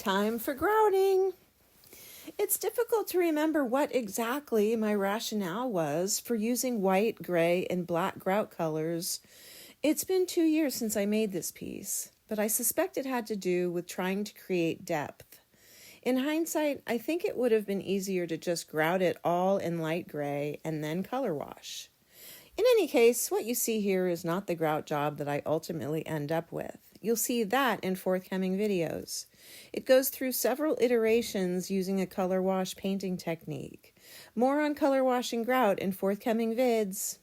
Time for grouting. It's difficult to remember what exactly my rationale was for using white, gray, and black grout colors. It's been 2 years since I made this piece, but I suspect it had to do with trying to create depth. In hindsight, I think it would have been easier to just grout it all in light gray and then color wash. In any case, what you see here is not the grout job that I ultimately end up with. You'll see that in forthcoming videos. It goes through several iterations using a color wash painting technique. More on color washing grout in forthcoming vids.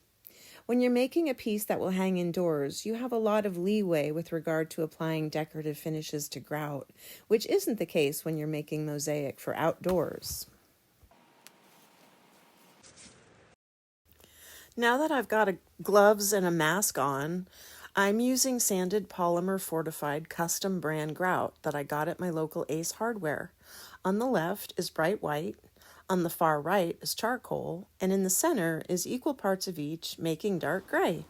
When you're making a piece that will hang indoors, you have a lot of leeway with regard to applying decorative finishes to grout, which isn't the case when you're making mosaic for outdoors. Now that I've got gloves and a mask on, I'm using sanded polymer-fortified custom brand grout that I got at my local Ace Hardware. On the left is bright white, on the far right is charcoal, and in the center is equal parts of each, making dark gray.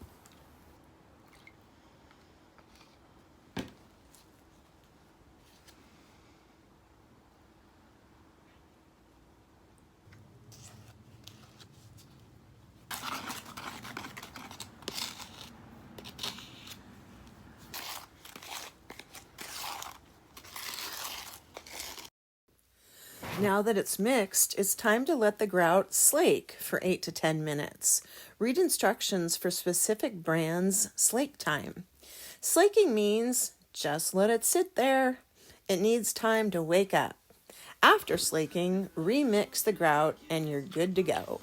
Now that it's mixed, it's time to let the grout slake for 8 to 10 minutes. Read instructions for specific brands' slake time. Slaking means just let it sit there. It needs time to wake up. After slaking, remix the grout and you're good to go.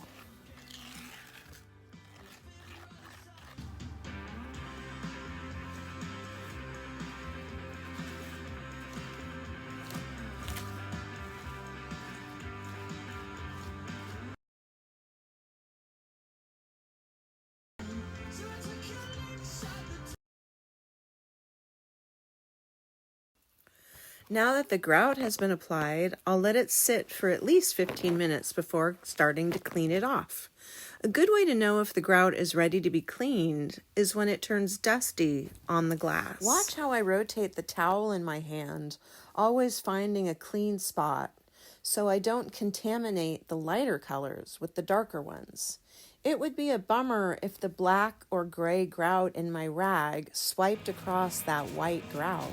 Now that the grout has been applied, I'll let it sit for at least 15 minutes before starting to clean it off. A good way to know if the grout is ready to be cleaned is when it turns dusty on the glass. Watch how I rotate the towel in my hand, always finding a clean spot, so I don't contaminate the lighter colors with the darker ones. It would be a bummer if the black or gray grout in my rag swiped across that white grout.